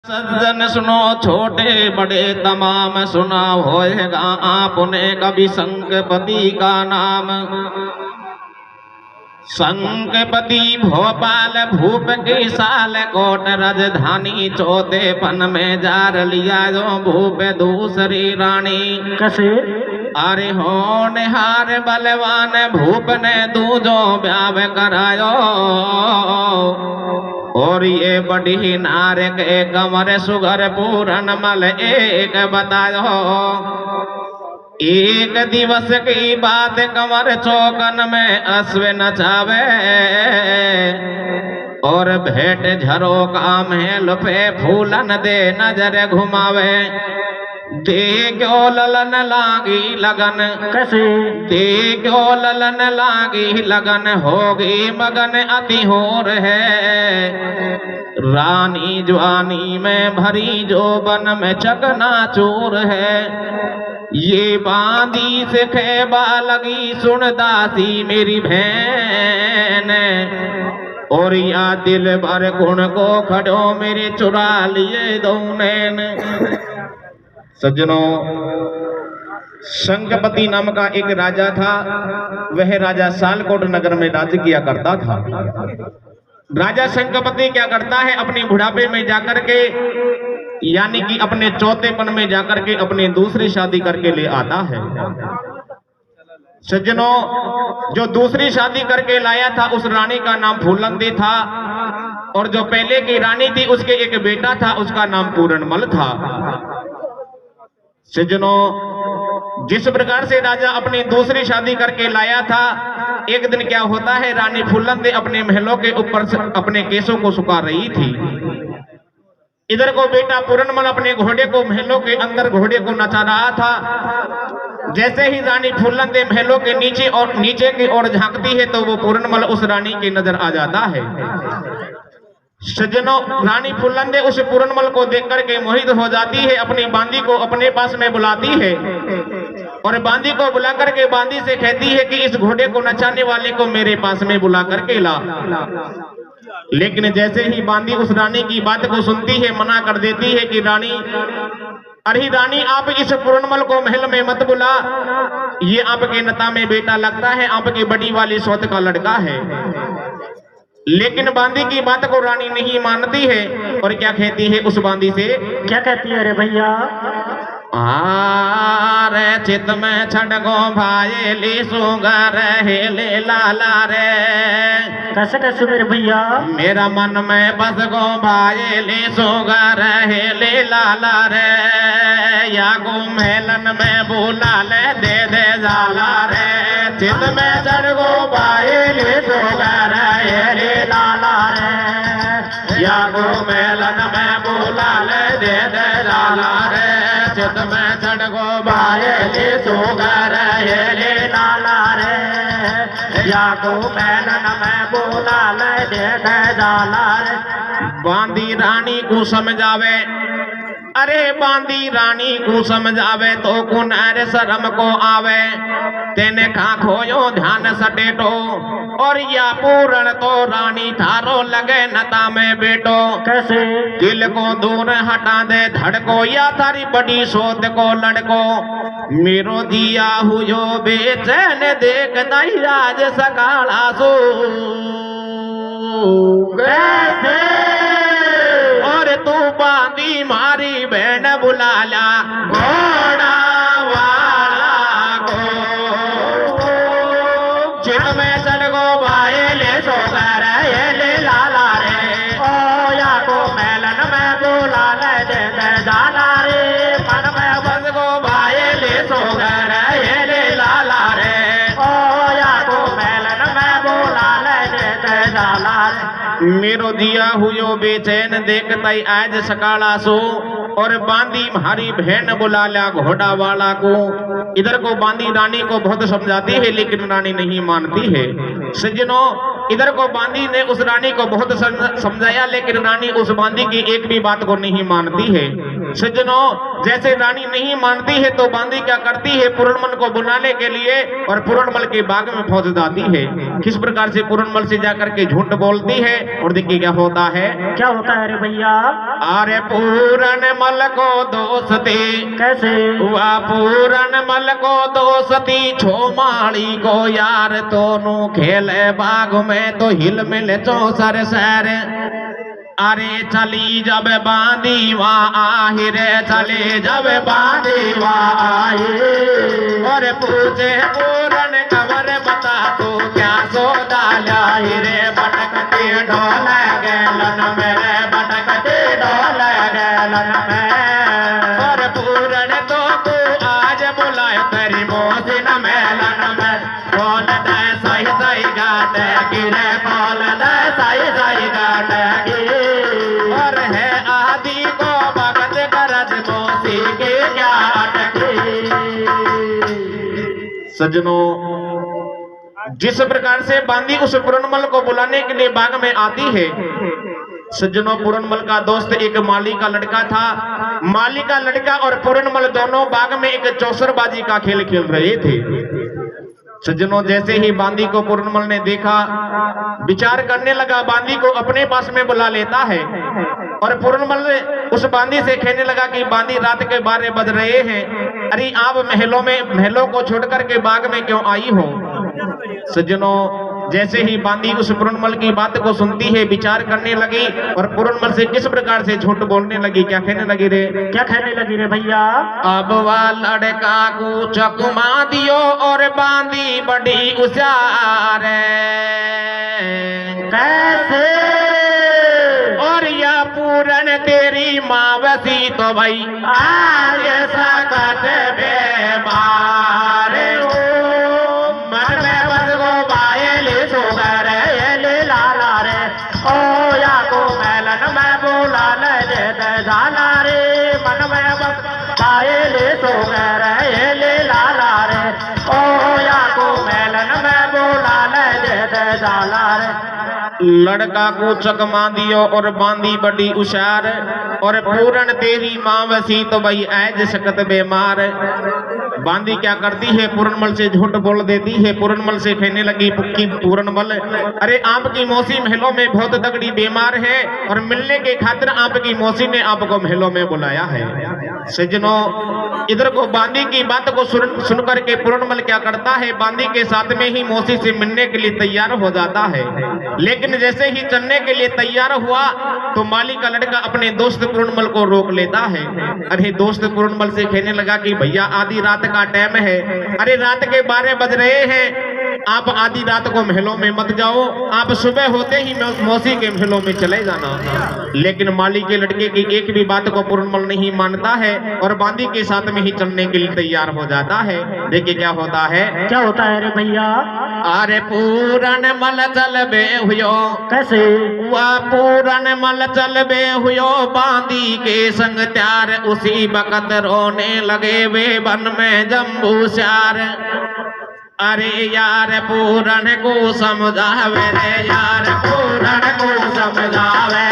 सज्जन सुनो छोटे बड़े तमाम, सुना होएगा आपने कभी संकपति का नाम। संकपति भोपाल भूप की साल कोट राजधानी, चौथे पन में जार लिया जो भूप दूसरी रानी। कैसे? अरे होनहार बलवान भूप ने दूजो ब्याह करायो, और ये बड़ी नार के कमर सुगर पूरन मल एक बतायो। एक दिवस की बात कमर चौकन में अश्व नचावे, और भेंट झरोका महल पे फूलन दे नजर घुमावे। देखो ललन लागी लगन, कैसे? देखो ललन लागी लगन, होगी मगन अति होर है। रानी जवानी में भरी जोबन में चकनाचूर है। ये बांदी से खेबा लगी सुन दासी मेरी बहन, और या दिल भर गुण को खड़ो मेरे चुरा लिए दो नैन। सज्जनों, संकपति नाम का एक राजा था। वह राजा सालकोट नगर में राज्य किया करता था। राजा संकपति क्या करता है, अपनी बुढ़ापे में जाकर के, यानी कि अपने चौथेपन में जाकर के अपनी दूसरी शादी करके ले आता है। सज्जनों, जो दूसरी शादी करके लाया था उस रानी का नाम फूलंदी था, और जो पहले की रानी थी उसके एक बेटा था, उसका नाम पूरणमल था। सज्जनों, जिस प्रकार से राजा अपनी दूसरी शादी करके लाया था, एक दिन क्या होता है, रानी फूलंदी अपने महलों के ऊपर से अपने केसों को सुखा रही थी। इधर को बेटा पूरणमल अपने घोड़े को महलों के अंदर घोड़े को नचा रहा था। जैसे ही रानी फूलंदी महलों के नीचे की ओर झांकती है तो वो पूरणमल उस रानी की नजर आ जाता है। सज्जनों, रानी फूलंदी उस पूरणमल को देख करके मोहित हो जाती है। अपनी बांदी को अपने पास में बुलाती है, और बांदी को बुला करके बांदी से कहती है कि इस घोड़े को नचाने वाले को मेरे पास में बुला करके ला। लेकिन जैसे ही बांदी उस रानी की बात को सुनती है, मना कर देती है कि रानी, अरे रानी, आप इस पूरणमल को महल में मत बुला, ये आपके नता में बेटा लगता है, आपकी बड़ी वाली सौत का लड़का है। लेकिन बांदी की बात को रानी नहीं मानती है, और क्या कहती है उस बांदी से? क्या कहती है? अरे भैया, रे चित में छड़गो भाई ली सुगर हेले लाला रे। कैसे कैसे मेरे भैया? मेरा मन में बस गो भाई ली सुगर हेले लाला रे, या गो मेलन में बुला ले दे दे जाला रे। चित में छड़गो भाई ली सुगर हेले लाला रे, या गो मेलन में बुला ले दे दे जाला रे। चित में छड़गो बायली सुगर हेले लाला रे, या गो मेलन में बुला ले दे दे जाला रे। बांदी रानी को समझावे, अरे बांदी रानी को समझावे तो कुनार शर्म को आवे। तेने खा खोयो ध्यान सटेटो, और या पूरण तो रानी थारो लगे नता में बेटो। कैसे? दिल को दूर हटा दे धड़को, या थारी बड़ी सोत को लड़को। मेरो दिया हुयो बेचैन देख दई आज सकाला सो। कैसे? और तू बांदी मारी बहन बुला ला घोड़ा वाला को। चित में चढ़गो बायले सोगर हेले लाला रे, ओ या को मेलन में बुला ले दे दे जाला रे। मन में बस गो बायले सोगर हेले लाला रे, ओ या को मेलन में बुला ले दे दे जाला रे। मेरो दिया हुयो बेचैन देखतई आज सकाला सो, और बांदी मारी बहन बुला लिया घोड़ा वाला को। इधर को बांदी रानी को बहुत समझाती है, लेकिन रानी नहीं मानती है। सज्जनों, इधर को बांदी ने उस रानी को बहुत समझाया, लेकिन रानी उस बांदी की एक भी बात को नहीं मानती है। सज्जनों, जैसे रानी नहीं मानती है तो बांदी क्या करती है, पूरनमल को बुलाने के लिए और पूरनमल के बाग में पहुंच जाती है। किस प्रकार से पूरनमल से जाकर के झूठ बोलती है और देखिए क्या होता है। क्या होता है रे भैया? अरे पूरनमल को दोस्ती कैसे? हुआ पूरनमल को दोस्ती, छोमाड़ी को यार दोनों खेले बाग में तो हिल मिल चौसर शहर। अरे चली जब बांदी वहाँ आही रे, चले जब बांदी वहाँ आही और पूछे पूरन खबर बता तू क्या सौदा लाई रे, भटकती ढोल गैलन मेरे, भटकती ढोल गैलन में और पूरन तो को आज बुलाए तेरी मोहसिन मेलन में, बोल दे सही सही गाते गिरे, बोल दे सही सही गाते गिरे और है आदि को भगत करज मोसी के क्या अटके। सज्जनों, जिस प्रकार से बांदी उस पूरनमल को बुलाने के लिए बाग में आती है, सज्जनों पूरनमल का दोस्त एक माली का लड़का था। माली का लड़का और पूरनमल दोनों बाग में एक चौसरबाजी का खेल खेल रहे थे। सज्जनों, जैसे ही बांदी को पूरनमल ने देखा, विचार करने लगा, बांदी को अपने पास में बुला लेता है और पूरनमल उस बांदी से कहने लगा कि बांदी रात के 12 बज रहे हैं, अरे आप महलों को छोड़ करके बाग में क्यों आई हो। सज्जनों, जैसे ही बांदी उस पूरनमल की बात को सुनती है, विचार करने लगी और पूरनमल से किस प्रकार से झूठ बोलने लगी। क्या कहने लगी रे? क्या कहने लगी रे भैया? अब वह लड़का को चकमा दियो और बांदी बड़ी उशार कैसे? और या पूरन तेरी माँ वसी तो भाई आज सकत बेमार मन में बस गो बायले सोगर ले लाला रे, ओ या को मेलन में बोला ले दे जाला रे, मन में बस बायले सोगर ले लाला रे, ओ या को मेलन में बोला ले दे जाला रे। लड़का को चकमा दियो और बांदी बड़ी उशार और पूरन तेरी माँ वसी तो भाई ऐज सकत बेमार। बांदी क्या करती है, पूरनमल से झूठ बोल देती है। पूरनमल से कहने लगी कि पूरनमल, अरे आपकी मौसी महलों में बहुत तगड़ी बीमार है और मिलने के खातिर आपकी मौसी ने आपको महलों में बुलाया है। सज्जनों, इधर को बांदी की बात को सुन करके पूरनमल क्या करता है, बांदी के साथ में ही मौसी से मिलने के लिए तैयार हो जाता है। लेकिन जैसे ही चलने के लिए तैयार हुआ तो माली का लड़का अपने दोस्त पूरनमल को रोक लेता है। अरे दोस्त पूरनमल से कहने लगा कि भैया आधी रात का टाइम है, अरे रात के 12 बज रहे हैं, आप आधी रात को महलों में मत जाओ, आप सुबह होते ही मौसी के महलों में चले जाना। लेकिन माली के लड़के की एक भी बात को पूरनमल नहीं मानता है और बांदी के साथ में ही चलने के लिए तैयार हो जाता है। देखिए क्या होता है। क्या होता है रे भैया? अरे पूरनमल चलबे हुयो कैसे? वह पूरनमल चलबे हुयो बांदी के संग त्यार, उसी वक्त रोने लगे वे वन में जम्बूसार। अरे यार पूरन को समझावे रे, यार पूरन को समझावे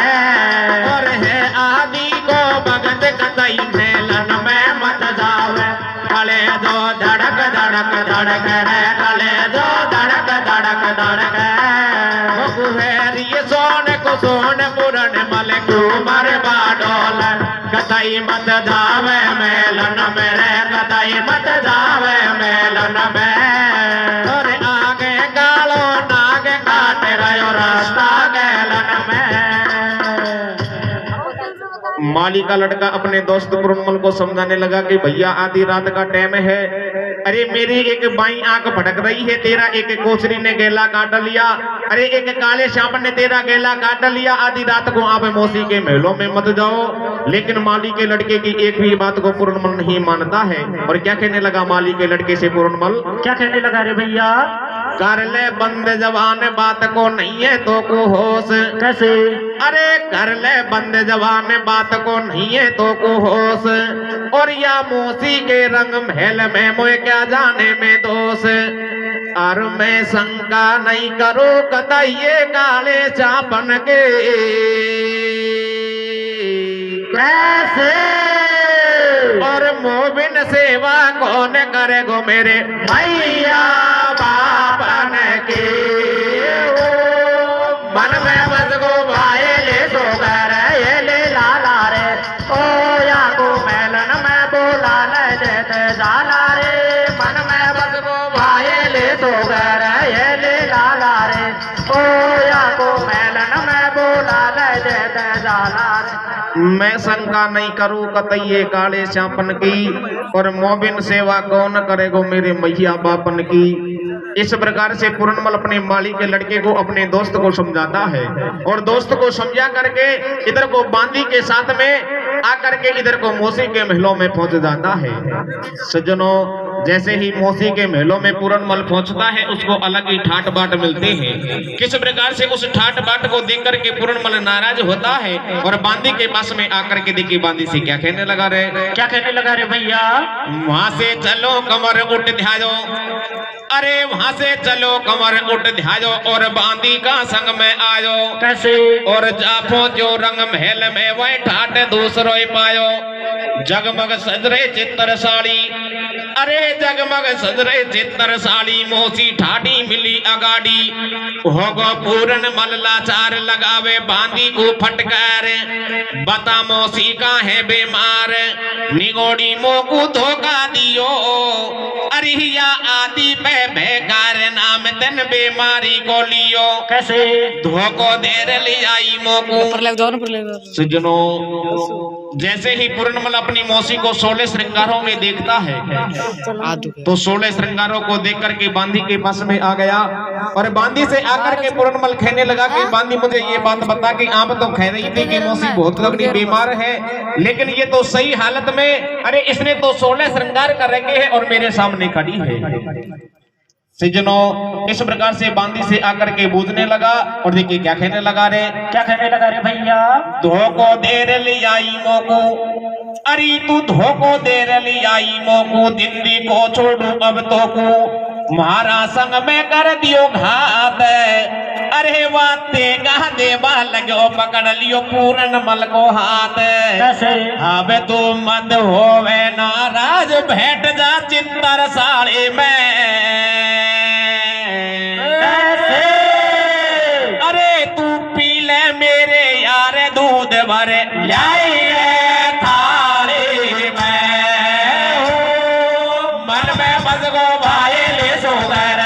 और है आदि को भगत कतई मेलन में मत जावे। कले जो धड़क धड़क धड़क रे, कले जो धड़क धड़क धड़क सोन को सोन पूरन मल कुमार बाडोल, कतई मत जावे मेलन मेरे, कतई मत जावे मेलन में। और आगे गालो नाग काट गयो रास्ता गैलन में। माली का लड़का अपने दोस्त पूरनमल को समझाने लगा कि भैया आधी रात का टाइम है, अरे मेरी एक बाई आंख भटक रही है, तेरा एक कोचरी ने गेला काट लिया, अरे एक काले सांप ने तेरा गेला काट लिया, आधी रात को आप मौसी के महलों में मत जाओ। लेकिन माली के लड़के की एक भी बात को पूरनमल नहीं मानता है और क्या कहने लगा माली के लड़के से पूरनमल। क्या कहने लगा रे भैया? कर ले बंद जवान बात को नहीं है तो को होश। कैसे? अरे कर ले बंद जवान बात को नहीं है तो को होश, और या मौसी के रंग महल में मोए क्या जाने में दोष। और मैं शंका नहीं करो कतइये काले चापन के। कैसे? मोबिन सेवा कौन करे गो मेरे मैया बापन की। मन में बस गो भाई ले सो कर ये ले लाला रे ओ या को मेलन में बोला ले देते जाला रे। मन में बस गो भाई ले सो कर ये ले लाला रे ओ या को मेलन में बोला ले देते जाला रे। मैं शंका नहीं करूँ कतइये काले श्यापन की और मोबिन सेवा कौन करेगो मेरे मैया बापन की। इस प्रकार से पूरनमल अपने माली के लड़के को अपने दोस्त को समझाता है और दोस्त को समझा करके इधर को बांदी के साथ में आकर के इधर को मौसी के महलों में पहुंच जाता है। सज्जनों, जैसे ही मौसी के महलों में पूरनमल पहुंचता है उसको अलग ही ठाट बाट मिलते हैं। किस प्रकार से उस ठाट बाट को देख करके पूरनमल नाराज होता है और बांदी के पास में आकर के देखिए बांदी से क्या कहने लगा रे। क्या कहने लगा रे भैया? वहां से चलो कमर उठ ध्याजो, अरे वहां से चलो कमर उठ ध्याजो और बांदी का संग में आयो। कैसे? और जापो जो रंग महल में वह ठाट दूसरो पायो। जगमग सजरे चित्तर साड़ी, अरे जगमग सजरे चित्तर साड़ी मौसी ठाडी मिली अगाड़ी। होगो पूरन मल्लाचार लगावे बांदी को फटकार, बता मौसी का है बीमार निगोड़ी मोकू धोखा दियो। अरिया आदि पे बेकार नाम तन बीमारी को लियो। कैसे? धोखो देर ले आई मोकू। सज्जनों, जैसे ही पूरनमल अपनी मौसी को 16 श्रृंगारों में देखता है तो 16 श्रृंगारों को देख करके बांदी के पास में आ गया और बांदी से आकर के पूरनमल कहने लगा कि बांदी मुझे ये बात बता कि आप तो कह रही थी कि मौसी बहुत तगड़ी बीमार है, लेकिन ये तो सही हालत में, अरे इसने तो 16 श्रृंगार कर रखे हैं और मेरे सामने खड़ी है। सज्जनों, इस प्रकार से बांदी से आकर के बूझने लगा और देखिए क्या कहने लगा रे। क्या कहने लगा रे भैया? धोखो देर ले आई मोको, अरे तू धोखो देर ले आई मोको, जिंदगी को छोड़ू अब तो को मारा संग में कर दियो घात। अरे वाते गा देवा लगो पकड़ लियो पूरनमल को हाथ। कैसे? अब तू मत होवे नाराज भेंट जा चित्तर साड़ी में। अरे तू पी ले मेरे यार दूध भरे लाइए थाली में। मन में बस गो भाई ले सोगर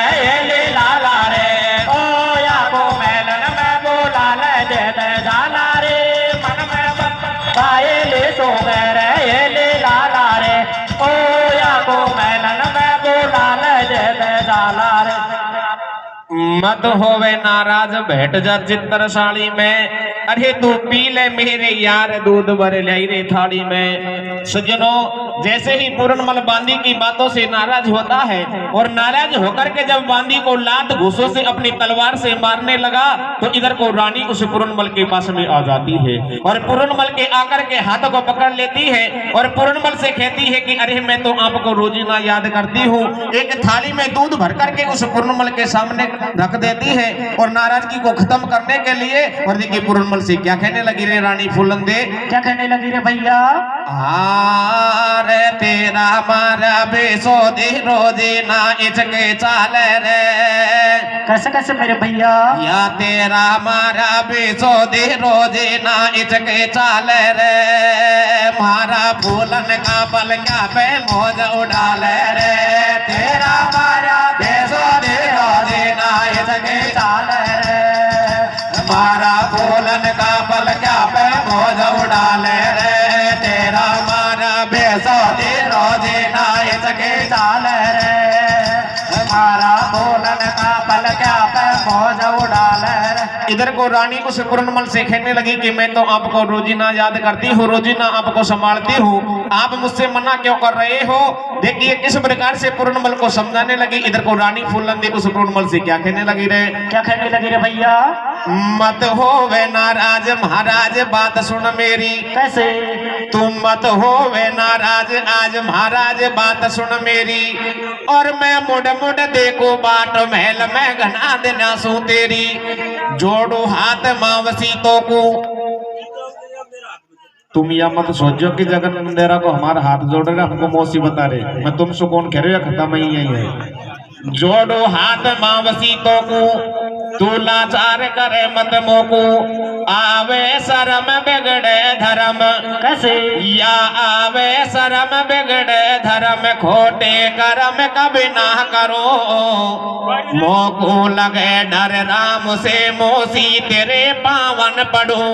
ले लाला रे ओ या को मेलन में बोला ले दे दे जाला रे। मन में बस भाई ले सोगर ले लाला रे ओ या को मेलन में बोला ले दे दे जाला रे। मत होवे नाराज भेंट जा चित्तर साड़ी में। अरे तू पी ले मेरे यार दूध भर लाई रे थाली में। सज्जनों, जैसे ही पूरनमल बांदी की बातों से नाराज होता है और नाराज होकर के जब बांदी को लात घूसों से अपनी तलवार से मारने लगा तो इधर को रानी उस पूरनमल के पास में आ जाती है और पूरनमल के आकर के हाथ को पकड़ लेती है और पूरनमल से कहती है कि अरे मैं तो आपको रोजीना याद करती हूँ। एक थाली में दूध भर करके उस पूरनमल के सामने रख देती है और नाराजगी को खत्म करने के लिए। और देखिए पूरनमल से क्या कहने लगी रे रानी फूलंदे। क्या कहने लगी रे भैया? रे तेरा मारा बेसो दे रोजे ना इचके चाल रे। कैसे कैसे मेरे भैया? या तेरा मारा बेसो दे रोजे ना इचके चाल रे। मारा फूलन का पल क्या पे मौज उड़ाल रे। तेरा मारा बेसो दे रोजे ना इचके चाल रे। मारा फूलन का पल क्या पे मौज उड़ाल रे। तेरा मारा बेसो दे रोजे ना इसके चाल रे। मारा फूलन का पल क्या पे मौज उड़ाल रे। इधर को रानी उस पूरनमल से कहने लगी कि मैं तो आपको रोजीना याद करती हूँ, रोजीना आपको संभालती हूँ, आप मुझसे मना क्यों कर रहे हो। देखिए किस प्रकार से पूरनमल को समझाने लगी। इधर को रानी फूलंदी उस पूरनमल से क्या कहने लगी रे। क्या कहने लगी रे भैया? मत होवे नाराज महाराज बात सुन मेरी। कैसे? तुम मत होवे नाराज आज महाराज बात सुन मेरी। और मैं मुड़ मुड़ देखो बाट महल में घना देना सू तेरी। जोड़ो हाथ मावसी तो को, तुम या मत सोचो कि जगन मंदिरा को हमारा हाथ जोड़ रहे हमको मौसी बता रहे। मैं तुमसे कौन कह रहे हो, खत्म ही यही है। जोड़ो हाथ मावसी तो को तू लाचार करे मत मोको, आवे शरम बिगड़े धर्म कैसे या आवे शरम बिगड़े धर्म, खोटे कर्म कभी ना करो। मोको लगे डर राम से मौसी तेरे पावन पढ़ो,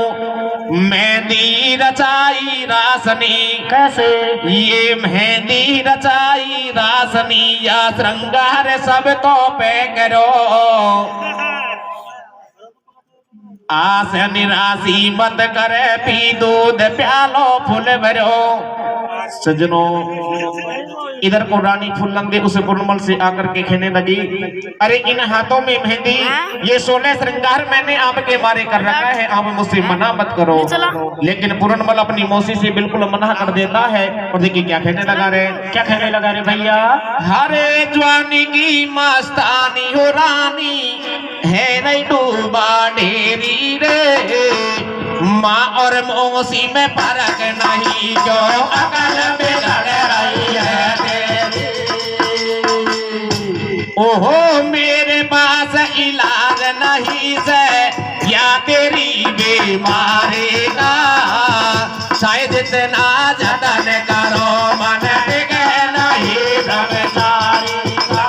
मेहंदी रचाई रासनी कैसे ये मेहंदी रचाई रासनी, या श्रृंगार सबको पे करो। आस निराशी मत करे पी दूध प्यालो फूल भरो। सजनों इधर को रानी फूलंदे उसे पुरनमल से आकर के कहने लगी, अरे इन हाथों में मेहंदी, ये 16 श्रृंगार मैंने आपके मारे कर रखा है, आप मुझसे मना मत करो। लेकिन पुरनमल अपनी मौसी से बिल्कुल मना कर देता है। और देखिए क्या कहने लगा रे, क्या कहने लगा रे भैया? हरे जवानी की मस्तानी हो रानी है नहीं डूबा ढेरी रे, माँ और मौसी में फर्क नहीं, जो अकल बिगड़ रही है तेरी। ओहो मेरे पास इलाज नहीं से या तेरी बीमारी का, शायद इतना जतन करो मन टिके नहीं ब्रह्मचारी का।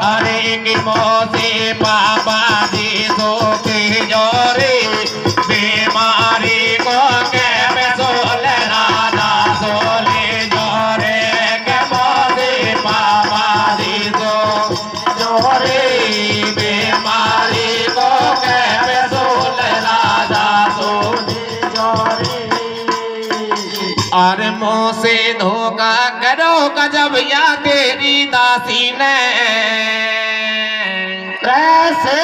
अरे की मौसी पापा जी सो की जोरी, बीमारी को के में सोले राजा सोले जोरे, के मौसी पापा जी सो जोरी, बीमारी को के में सोले राजा सोले जोरे। और मुँह से धोखा करो गजब या तेरी दासी ने कैसे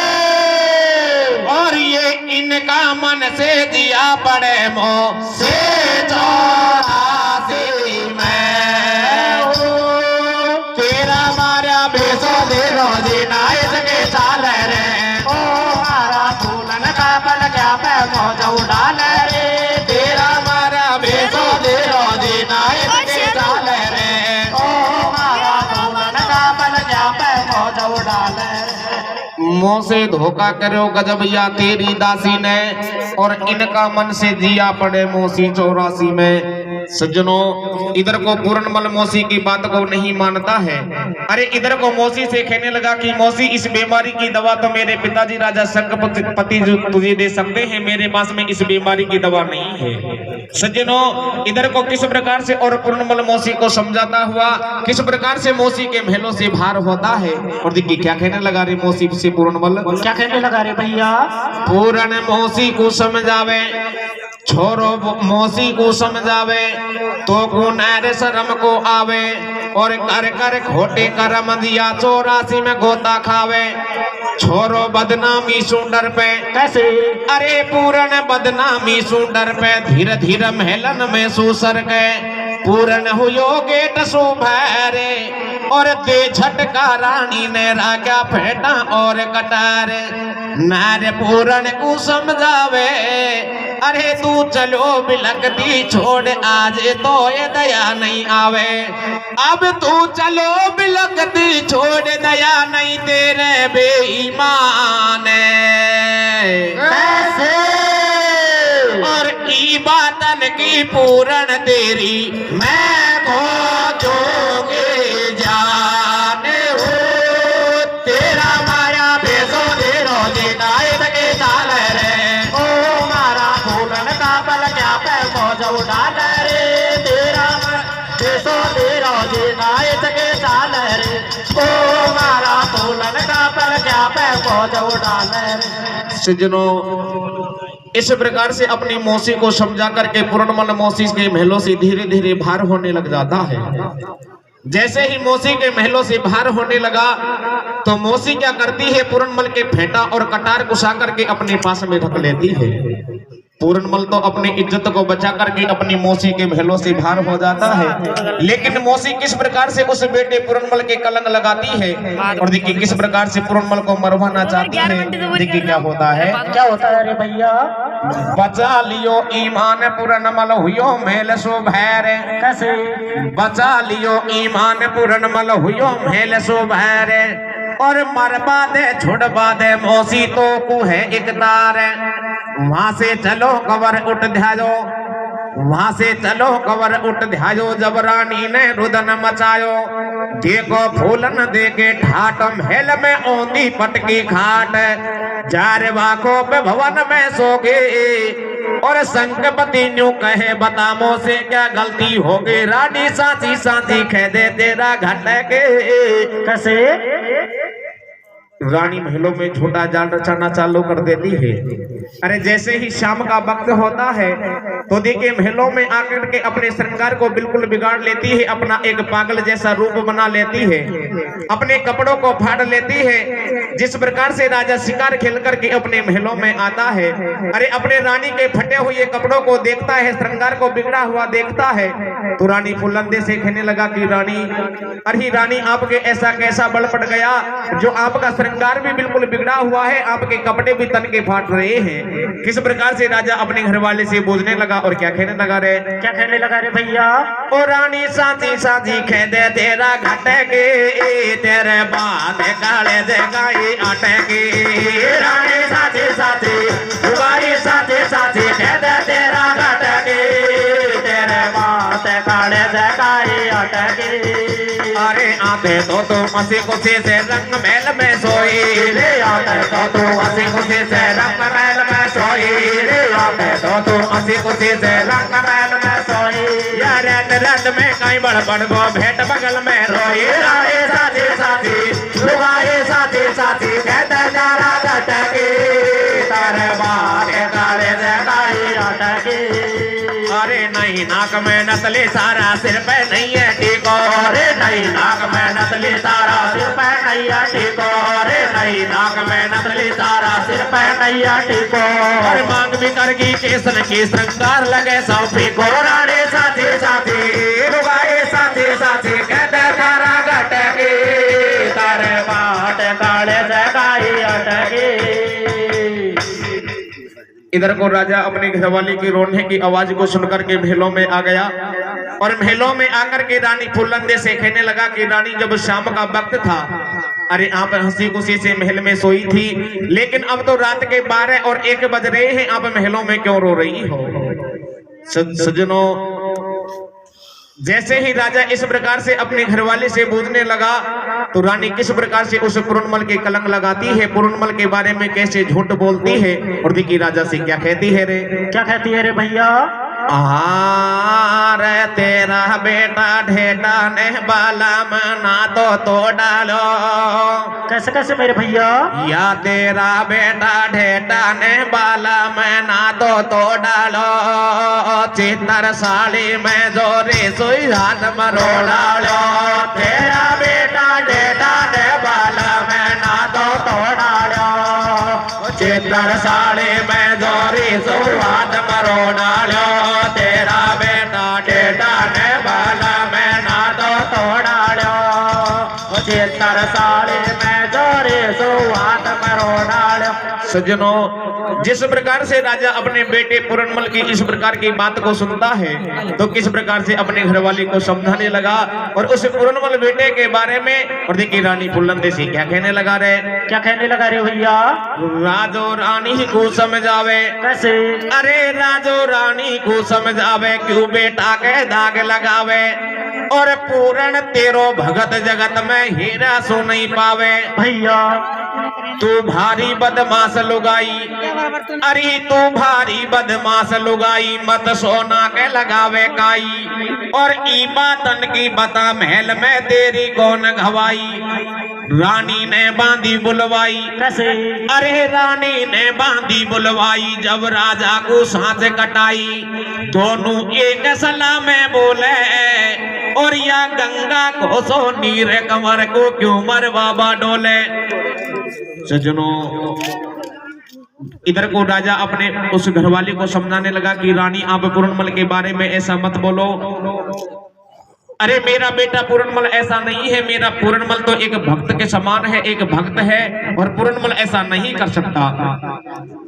और ये इनका मन से दिया पड़े मोह से 84 में। तेरा मारा बेसो दे रोजी नाइस के चाल रे, ओ मारा फूलन का बल क्या पे मौज उड़ाल रे, तेरा मारा बेसो दे रोजी नाइस के चाल रे, ओ मारा फूलन का बल क्या पे मौज उड़ाल रे। मुँह से धोखा करो गजब या तेरी दासी ने, और इनका मन से जिया पड़े मौसी 84 में। सज्जनों इधर को पूरनमल मौसी की बात को नहीं मानता है। अरे इधर को मौसी से कहने लगा कि मौसी इस बीमारी की दवा तो मेरे पिताजी राजा शंखपति जो तुझे दे सकते हैं, मेरे पास में इस बीमारी की दवा नहीं है। सज्जनों इधर को किस प्रकार से और पूरनमल मौसी को समझाता हुआ किस प्रकार से मौसी के महलों से बाहर होता है। और देखिए क्या कहने लगा रे मौसी से पूरनमल, क्या कहने लगा रे भैया? पूरन मौसी को समझावे, छोरो मौसी को समझावे, तो गुनाह शर्म को आवे, और कर कर खोटे कर्म दिया 84 में गोता खावे। छोरो बदनामी सुंदर पे कैसे? अरे पूरन बदनामी सुंदर पे, धीरे धीरे महलन में सुसर गए। पूरन हुयो गेट सुभैरे, और दे झटका रानी ने राजा फेटा और कटार। नार पूरन को समझावे, अरे तू चलो बिलकती छोड़ आज तो ये दया नहीं आवे। अब तू चलो बिलकती छोड़ दया नहीं तेरे बेईमान कैसे? और की बातन की पूरन तेरी मैं को जोगे जाने हो। तेरा माया बेसो दे रोजे नायक के चाल रे, ओ मारा फूलन का बल क्या पे मौज उड़ाल रे, तेरा बेसो दे रोजे नायक के चाल रे, ओ मारा फूलन का बल क्या पे मौज उड़ाल रे। सज्जनों इस प्रकार से अपनी मौसी को समझा करके पूरनमल मौसी के महलों से धीरे धीरे बाहर होने लग जाता है। जैसे ही मौसी के महलों से बाहर होने लगा तो मौसी क्या करती है, पूरनमल के फेंटा और कटार कुसा करके अपने पास में रख लेती है। पूरनमल तो अपनी इज्जत को बचा करके अपनी मौसी के महलों से बाहर हो जाता है, लेकिन मौसी किस प्रकार से उस बेटे पूरनमल के कलंक लगाती है और देखिए किस प्रकार से पूरनमल को मरवाना चाहती है। देखिए क्या होता है, क्या होता है रे भैया? बचा लियो ईमान पूरनमल हुयो मेल सो भैर। कैसे? बचा लियो ईमान पूरनमल हुयो मेल सो भैर और मरबा दे छुड़वा दे मौसी तो कु है इकदार। वहां से चलो कवर उठ ध्यायो, वहां से चलो कवर उठ ध्यायो जब रानी ने रुदन मचायो। देखो फूलन देके ठाट महल में औंधी पटकी खाट। चार वाकों पे भवन में सोगे और संकपति न्यू कहे बतामो से क्या गलती हो गई। रानी साथी साथी कह दे तेरा घटके। कैसे? रानी महलों में छोटा जाल रचाना चालू कर देती है। अरे जैसे ही शाम का वक्त होता है तो देखिए महलों में आकर के अपने श्रृंगार को बिल्कुल बिगाड़ लेती है, अपना एक पागल जैसा रूप बना लेती है, अपने कपड़ों को फाड़ लेती है। जिस प्रकार से राजा शिकार खेल करके अपने महलों में आता है, अरे अपने रानी के फटे हुए कपड़ों को देखता है, श्रृंगार को बिगड़ा हुआ देखता है तो रानी फुलंदे से कहने लगा कि रानी, अरे रानी आपके ऐसा कैसा बल पड़ गया जो आपका श्रृंगार भी बिल्कुल बिगड़ा हुआ है, आपके कपड़े भी तन के फाट रहे हैं। किस प्रकार से राजा अपने घर वाले से बोझने लगा और क्या कहने लगा रे? क्या कहने लगा रे भैया? ओ रानी साथी साथी कह दे तेरा घटके तेरे बात काले जगाई अटके। रानी साथी साथी दुबारी साथी साथी कह दे तेरा घटके तेरे बात काले जगाई अटके। अरे आते तो तुम हंसी खुशी से रंग महल में सोई रे, आते तो तुम हंसी खुशी से रंग महल में सोई रे, आते तो तुम हंसी खुशी से रंग महल में सोई। यार रंग में कहीं बड़ वो भेंट बगल में रोई। राए साथी साथी रुआए साथी साथी कहते जरा घटके तारे बात काले जगाई अटके। अरे नहीं नाक में नतली सारा सिर पे नहीं है टीको। अरे नहीं नाक में नतली सारा सिर पे नहीं है टीको। अरे नहीं नाक में नतली सारा सिर पे नहीं है टीको। और मांग भी करगी केसन की श्रृंगार लगे सौंपी को। रानी साथी साथी रुगाए साथी साथी कहते तारा घटके तारे बाट काले जगाई अटके। इधर को राजा अपने घरवाली की रोने की आवाज को सुनकर के महलों में आ गया और महलों में आकर के रानी फुलंदे से कहने लगा कि रानी जब शाम का वक्त था, अरे आप हंसी खुशी से महल में सोई थी, लेकिन अब तो रात के 12 और 1 बज रहे हैं, आप महलों में क्यों रो रही हो? सज्जनों, जैसे ही राजा इस प्रकार से अपने घरवाले से पूछने लगा तो रानी किस प्रकार से उस पूरनमल के कलंक लगाती है, पूरनमल के बारे में कैसे झूठ बोलती है और देखिए राजा से क्या कहती है रे? क्या कहती है रे भैया? रे तेरा बेटा ढेटा ने बाला मना तो डालो। कैसे कैसे मेरे भैया? या तेरा बेटा ढेटा ने बाला मना तो डालो। चित्तर साड़ी में जोरी सुई हाथ मरो डालो। तेरा बेटा ढेटा ने बाला मना तो डालो। चित्तर साड़ी में जोरी सुई हाथ मरो डालो। तेरा बेटा ढेटा ने बाला मना तो डालो। चित्तर साड़ी में जोरी सुई हाथ मरो डालो। सज्जनों, जिस प्रकार से राजा अपने बेटे पूरनमल की इस प्रकार की बात को सुनता है तो किस प्रकार से अपने घरवाली को समझाने लगा और उस पूरनमल बेटे के बारे में। और देखिए रानी फुलंदे से क्या कहने लगा रे? क्या कहने लगा रे भैया? राजो रानी को समझावे। कैसे? अरे राजो रानी को समझावे क्यों बेटा के दाग लगावे और पूरन तेरो भगत जगत में हीरा सो नहीं पावे। भैया तू भारी बदमाश लुगाई, अरे तू भारी बदमाश लुगाई मत सोना के लगावे काई। और ई बातन की बता महल में तेरी कौन गवाई। रानी ने बांधी बुलवाई। कैसे? अरे रानी ने बांधी बुलवाई जब राजा को सांस कटाई। दोनों एक सलाह में बोले और या गंगा को सो नीर कंवर को क्यों मर बाबा डोले। सज्जनों, इधर को राजा अपने उस घरवाली को समझाने लगा कि रानी आप पूरनमल के बारे में ऐसा मत बोलो। अरे मेरा बेटा पूरनमल ऐसा नहीं है, मेरा पूरनमल तो एक भक्त के समान है, एक भक्त है और पूरनमल ऐसा नहीं कर सकता।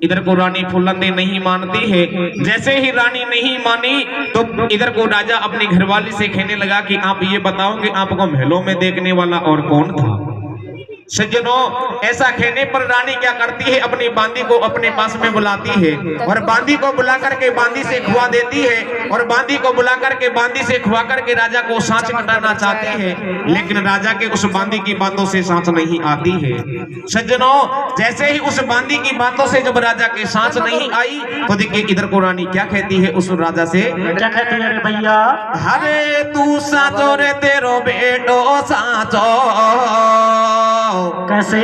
इधर को रानी फूलंदे नहीं मानती है। जैसे ही रानी नहीं मानी तो इधर को राजा अपनी घरवाली से कहने लगा कि आप ये बताओ कि आपको महलों में देखने वाला और कौन था। सज्जनों, ऐसा कहने पर रानी क्या करती है, अपनी बांदी को अपने पास में बुलाती है और बांदी को बुला करके बांदी से खुआ देती है और बांदी को बुला करके बांदी से खुआ करके राजा को सांस कटाना चाहती है, लेकिन राजा के उस बांदी की बातों से सांस नहीं आती है। सज्जनों, जैसे ही उस बांदी की बातों से जब राजा के सांस नहीं आई तो देखिए इधर को रानी क्या कहती है उस राजा से, क्या कहती है रे भैया? अरे तू साचो रे तेरो बेटो साचो। कैसे?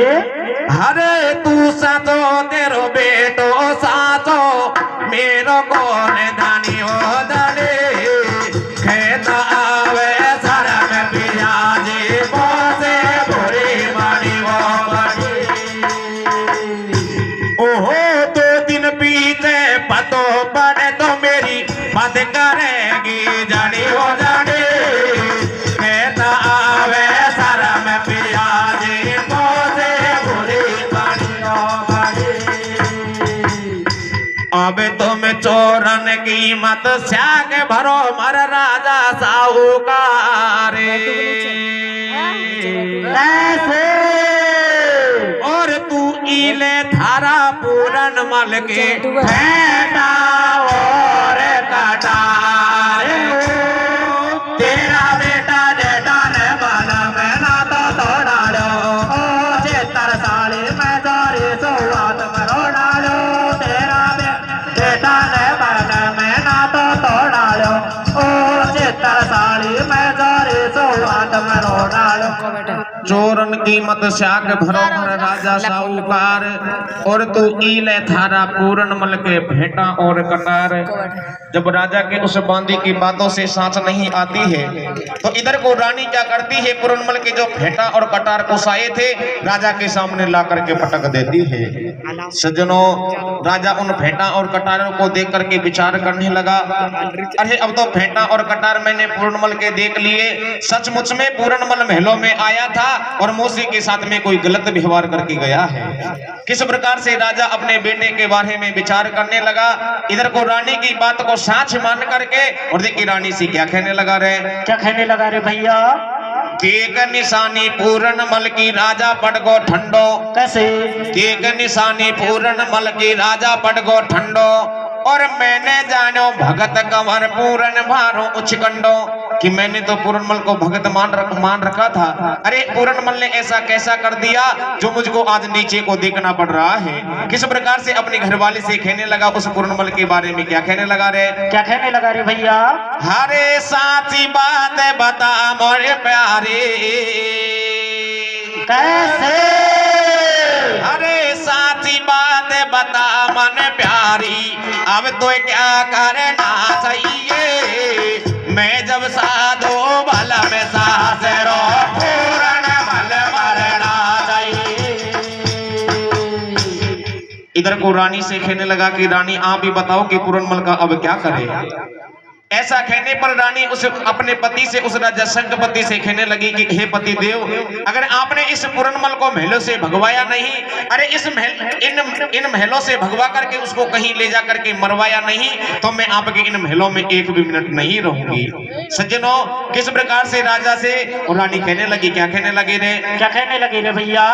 अरे तू साचो तेरो बेटो साचो, मेरो कौन दानी हो दानी, खेता आवे सारा में पियाजी बोसे भोरी बाड़ी वो बाड़ी। ओहो 2 दिन पीछे पतो पड़े तो मेरी बात करेगी जानी हो जानी, खेता आवे सारा में पियाजी अब तुम चोरन की मत स्याग भरो मर राजा साहूकार। कैसे? और तू इले थारा पूरनमल के भेटा और कटार, तेरा बेटा डेटाने वाला मैं ना तो तोड़ा लो, 76 साल में जारी सौवात मरो डालो, तेरा बेटा ने वाला मैं ना तो तोड़ा लो, 76 साल में जारी सौवात मरो डालो। चोरन की मत स्याग भरो मर राजा साहूकार, और तू ईले थारा पूरनमल के भेटा और कटार। जब राजा के उस बांदी की बातों से सांस नहीं आती है तो इधर को रानी क्या करती है, पूरनमल के जो भेटा और कटार को साए थे राजा के सामने ला करके पटक देती है। सज्जनों, राजा उन भेटा और कटारों को देख करके विचार करने लगा, अरे अब तो भेटा और कटार मैंने पूरनमल के देख लिए, सचमुच में पूरनमल महलों में आया था और मौसी के साथ में कोई गलत व्यवहार करके गया है। किस प्रकार से राजा अपने बेटे के बारे में विचार करने लगा। इधर को रानी की बात को साच मान करके और देखिए रानी से क्या कहने लगा रे, क्या कहने लगा रे भैया? देख निशानी पूरनमल की राजा पड़ गो ठंडो। कैसे? देख निशानी पूरनमल की राजा पड़ गो ठंडो, और मैंने जानो भगत कंवर पूरन भारो उचकंडो, कि मैंने तो पूरनमल को भगत मान रखा था। अरे पूरनमल ने ऐसा कैसा कर दिया जो मुझको आज नीचे को देखना पड़ रहा है। किस प्रकार से अपनी घरवाली से कहने लगा उस पूरनमल के बारे में। क्या कहने लगा रे, क्या कहने लगा रे भैया? हरे साची बात बता मोरे प्यारे। कैसे? अरे साची बात बता मन प्यारी, अब तो क्या करना चाहिए, मैं जब साधो भला में सासरो पूरनमल मरना चाहिए। इधर को रानी से कहने लगा कि रानी आप ही बताओ कि पूरनमल का अब क्या करे। ऐसा कहने पर रानी उस अपने पति से, उस राजा शंखपति से कहने लगी कि हे पति देव, अगर आपने इस पूरनमल को महलों से भगवाया नहीं, अरे इस इन महलों से भगवा करके उसको कहीं ले जा करके मरवाया नहीं, तो मैं आपके इन महलों में एक भी मिनट नहीं रहूंगी। सज्जनों, किस प्रकार से राजा से और रानी कहने लगी। क्या कहने लगे रे, क्या कहने लगे रे भैया?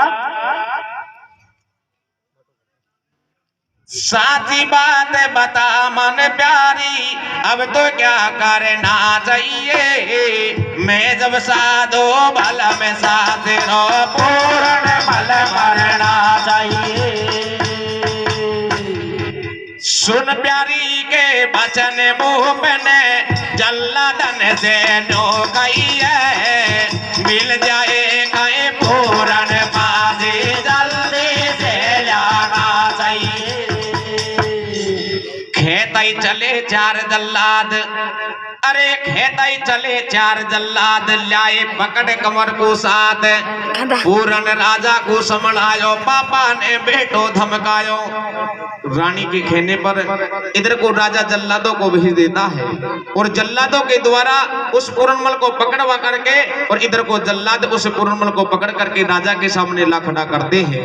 साची बात बता मन प्यारी, अब तो क्या करना चाहिए, मैं जब साधो भला में साधो पूरनमल मरना चाहिए। सुन प्यारी के बचन मुँह पने जल्लादन से नो गई है, मिल जाए कहीं पूरन बाजी जल्दी से लाना चाहिए। खेत चले 4 जल्लाद, अरे खेताई चले चार जल्लाद लाए पकड़ कमर को साथ पूरन राजा को संभलायो पापा ने बेटो धमकायो। रानी के कहने पर इधर को राजा जल्लादों को भेज देता है और जल्लादों के द्वारा उस पूरनमल को पकड़वा करके और इधर को जल्लाद उस पूरनमल को पकड़ करके राजा के सामने ला खड़ा करते हैं।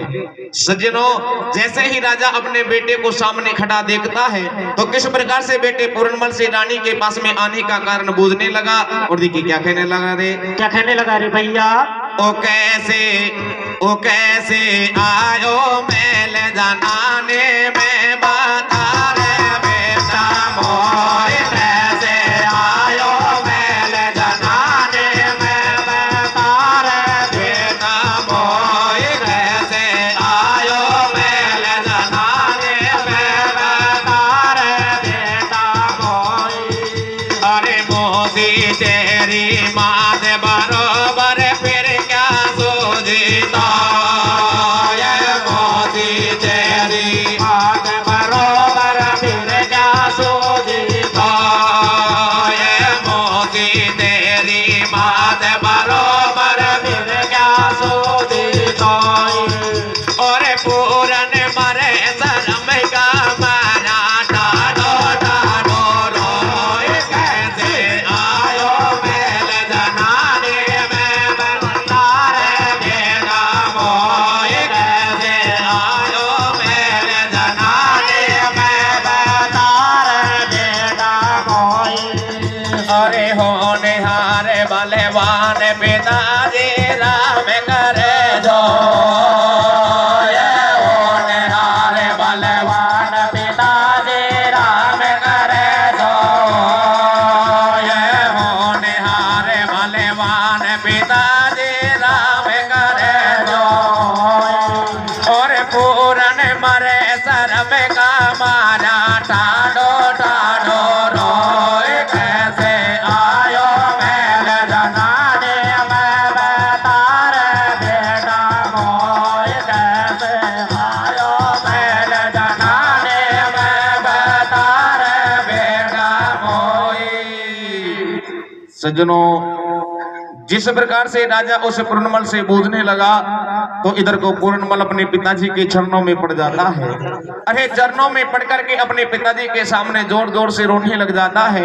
सज्जनों, जैसे ही राजा अपने बेटे को सामने खड़ा देखता है तो किस प्रकार से बेटे पूरनमल से रानी के पास में आने का कारण बूझने लगा। और देखिए क्या कहने लगा रे, क्या कहने लगा रे भैया। ओ कैसे आयो मेल जनाने में बता रे बेटा मोर, कैसे आयो मेल जनाने में बता रे बेटा मोर, कैसे आयो मेल जनाने में बता रे बेटा मोर। अरे मोदी तेरी माँ दे बरोबर फिर क्या सोचता, ये मोदी तेरी माँ दे बरोबर फिर क्या सोचता, ये मोदी तेरी माँ दे बरोबर फिर क्या सोचता। और पूरन मरे शर्म का मारा टाडो टाडो रोए, कैसे आयो मेल जनाने में बता रे बेटा मोर, कैसे आयो मेल जनाने में बता रे बेटा मोर। अरे होने हारे बलवान पिताजी राम करे जो, ये होने हारे बलवान पिताजी राम करे जो, ये होने हारे बलवान पिताजी राम करे जो। और पूरन मरे शर्म का मारा टाडो टाडो रोए, कैसे आयो मेल जनाने में बता रे बेटा मोर, कैसे आयो मेल जनाने में बता रे बेटा मोर। सज्जनों, जिस प्रकार से राजा उस पूरनमल से बूझने लगा तो इधर को पूरनमल अपने पिताजी के चरणों में पड़ जाता है। अरे चरणों में पड़ करके अपने पिताजी के सामने जोर जोर से रोने लग जाता है।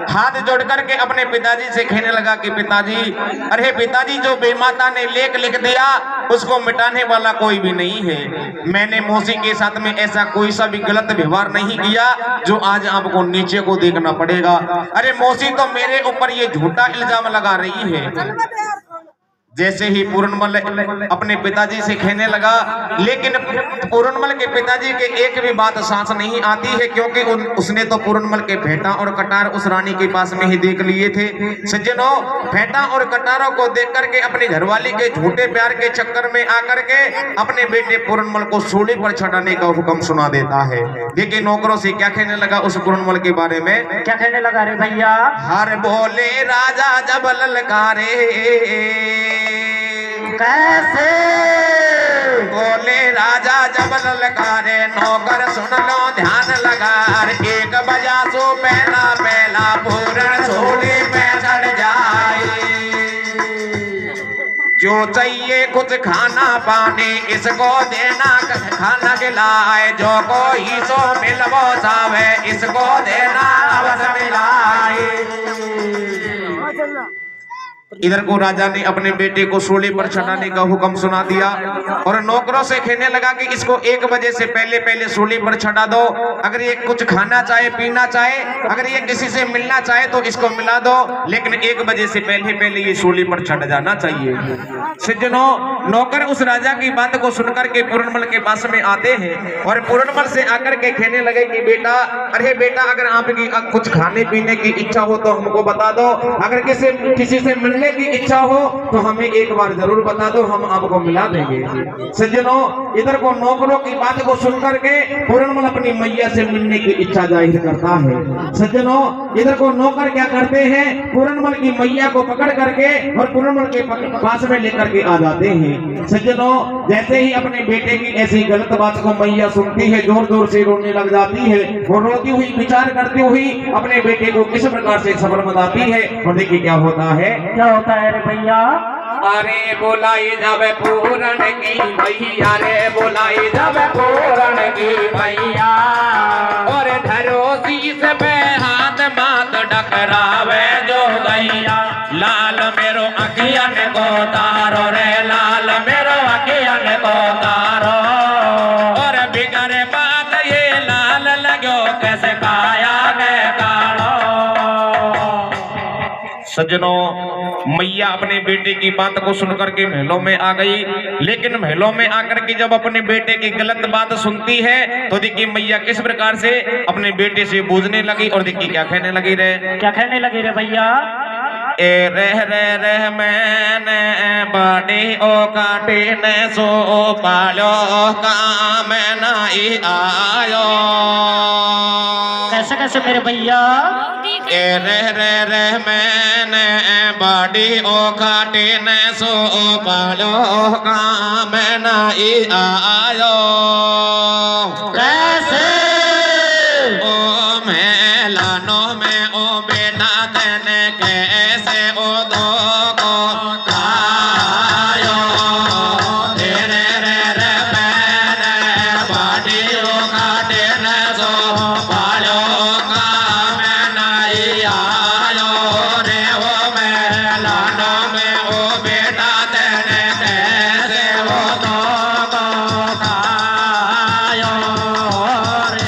हाथ जोड़ करके अपने पिताजी से कहने लगा कि पिताजी, अरे पिताजी, जो बेमाता ने लेख लिख दिया उसको मिटाने वाला कोई भी नहीं है। मैंने मौसी के साथ में ऐसा कोई सा भी गलत व्यवहार नहीं किया जो आज आपको नीचे को देखना पड़ेगा। अरे मौसी तो मेरे ऊपर ये झूठा इल्जाम लगा रही है। जैसे ही पूरनमल अपने पिताजी से कहने लगा, लेकिन पूरनमल के पिताजी के एक भी बात सांस नहीं आती है, क्योंकि उसने तो पूरनमल के फेंटा और कटार उस रानी के पास में ही देख लिए थे। सज्जनों, फेंटा और कटारों को देख करके अपनी घरवाली के झूठे प्यार के चक्कर में आकर के अपने बेटे पूरनमल को सूली पर चढ़ाने का हुक्म सुना देता है। देखिए नौकरों से क्या कहने लगा उस पूरनमल के बारे में। क्या कहने लगा रे भैया। हर बोले राजा जब ललकारे, कैसे बोले राजा जब ललकारे, नौकर सुन लो ध्यान लगा, 1 बजा सो पहला पहला पूरन सूली पे चढ़ जाए। जो चाहिए कुछ खाना पानी इसको देना, खाना खिलाए, जो कोई सो मिलवो सावे इसको देना अवश्य मिलाए। इधर को राजा ने अपने बेटे को सूली पर चढ़ाने का हुक्म सुना दिया और नौकरों से कहने लगा कि इसको 1 बजे से पहले पहले सूली पर चढ़ा दो। अगर ये कुछ खाना चाहे, पीना चाहे, अगर ये किसी से मिलना चाहे तो इसको मिला दो, लेकिन 1 बजे से पहले पहले ये सूली पर चढ़ जाना चाहिए। सज्जनों, नौकर उस राजा की बात को सुनकर के पूरनमल के पास में आते हैं और पूरनमल से आकर के कहने लगे कि बेटा, अरे बेटा, अगर आपकी कुछ खाने पीने की इच्छा हो तो हमको बता दो, अगर किसी से मिलने मिलने की इच्छा हो तो हमें एक बार जरूर बता दो, हम आपको मिला देंगे। सज्जनों, इधर को नौकरों की बात को सुन करके पूरनमल अपनी मैया से मिलने की इच्छा जाहिर करता है। सज्जनों, इधर को नौकर क्या करते हैं, पूरनमल की मैया को पकड़ करके और पूरनमल के पास में लेकर के आ जाते हैं। सज्जनों, जैसे ही अपने बेटे की ऐसी गलत बात को मैया सुनती है, जोर जोर से रोने लग जाती है और रोती हुई विचार करती हुई अपने बेटे को किस प्रकार से सबर मनाती है। और देखिए क्या होता है। क्या होता है रे भैया? अरे बोलाई जावे पूरण की भैया, रे बोलाई जावे पूरण की भैया, और धरो शीश पे हाथ मात डकरावे जो गैया। लाल मेरो अखियन को तारो रे, लाल मेरो अखियन को तारो, और बिगड़े बात ये लाल लगो कैसे काया के कालो। सज्जनों, मैया अपने बेटे की बात को सुनकर के महलों में आ गई, लेकिन महलों में आकर के जब अपने बेटे की गलत बात सुनती है तो देखिए मैया किस प्रकार से अपने बेटे से बूझने लगी। और देखिए क्या कहने लगी रे। क्या कहने लगी रे भैया? ए रह मैंने बाड़ी ओ काटे ने सो पालो काम नहीं आयो। कैसे कैसे मेरे भैया? ए रह मैंने बाड़ी ओ काटे ने सो पालो काम नहीं आयो। कैसे? ओ मेलानो में ओ बेटा तेने कैसे ओ दो को खायो। तेरे रे मैंने बाड़ी ओ काटे ने सो पालो काम नहीं आयो रे। ओ मेलानो में ओ बेटा तेने कैसे ओ दो को खायो रे।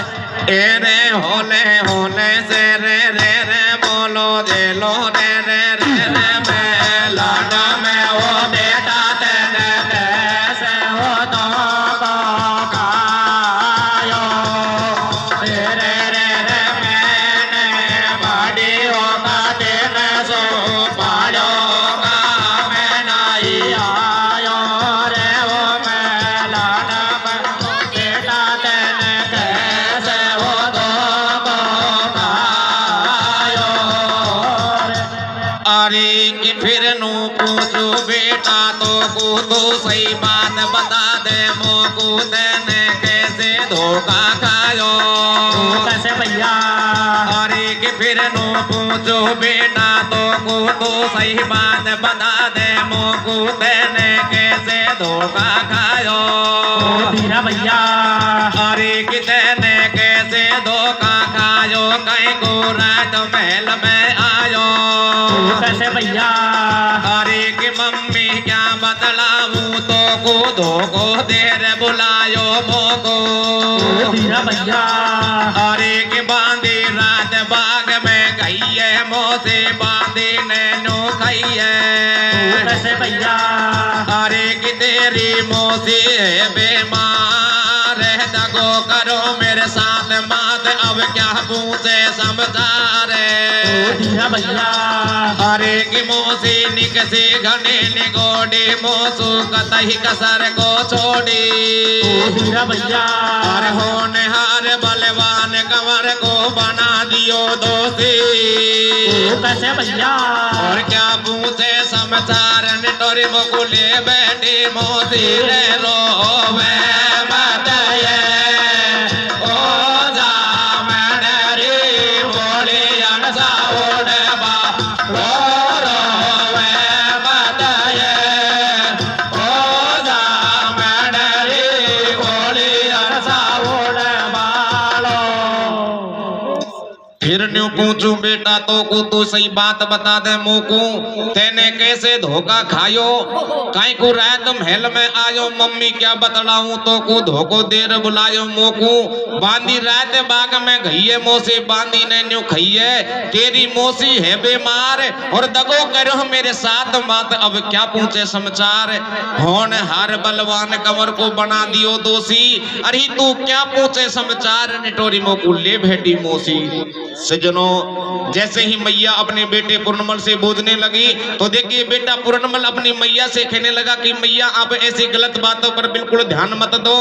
एरे होने होने से रे रे रे बोलो दे लो रे रे रे रे मेलाना में वो बेटा तेने कैसे हो तो खायो। रे रे रे रे मैंने बाड़ी हो काटे ने सो पालो का मैं नहीं आयो रे। वो मेलाना में बेटा तेने कैसे हो तो खायो रे। अरे कि फिर नू पूछू बेटा तो को तो सही बात बता दे, मोकू तेने कैसे धोखा खायो। कैसे भैया? अरे कि फिर नू पूछू बेटा तो को तो सही बात बता दे, मोकू तेने कैसे धोखा खायो। धीरा भैया। अरे कि तेने कैसे धोखा खायो, कहीं को रात महल में आयो। कैसे भैया? अरे कि मम्मी क्या बतलाऊं तो को धोखो देर बुलायो मोको। धीरा भैया। अरे कि बांधी रात बाग में गई है, मोसे बांधी नैनो खाई है। कैसे भैया? अरे कि तेरी मोसी है बीमार है, दगो करो मेरे साथ मात, अब क्या पूछे समझारे। धीरा भैया। अरे कि मोसी निकसी घने निगोड़ी, मोसू कतही कसर को छोड़ी। धीरा भैया। अरे होने हार बलवान कंवर को बना दियो दोषी। कैसे भैया? और क्या पूछे समाचार, निटोरी मुकुले बैठी मोसी रे रोवे बताए। ओ जा मेरी बोली अनसा उड़े बा रोवे बताए। ओ जा मेरी बोली अनसा उड़े बालो। फिर न्यू पूछू बेटा तो को तू सही बात बता दे, मोकू तेने कैसे धोखा खायो, काई को रात महल में आयो। मम्मी क्या बतलाऊं तो को धोखो देर बुलायो मोकू। बांधी रात बाग में गईए, मोसे बांधी ने न्यू खइए। तेरी मोसी है बीमार और दगो करो मेरे साथ मात, अब क्या पूछे समाचार। होन हार बलवान कंवर को बना दियो दोषी, अरे तू क्या पूछे समाचार। निटोरी मोकू ले भेटी मोसी। सज्जनों, जैसे ही मैया अपने बेटे पूर्णमल से बूझने लगी तो देखिए बेटा पूर्णमल अपनी मैया से कहने लगा कि मैया आप ऐसी गलत बातों पर बिल्कुल ध्यान मत दो,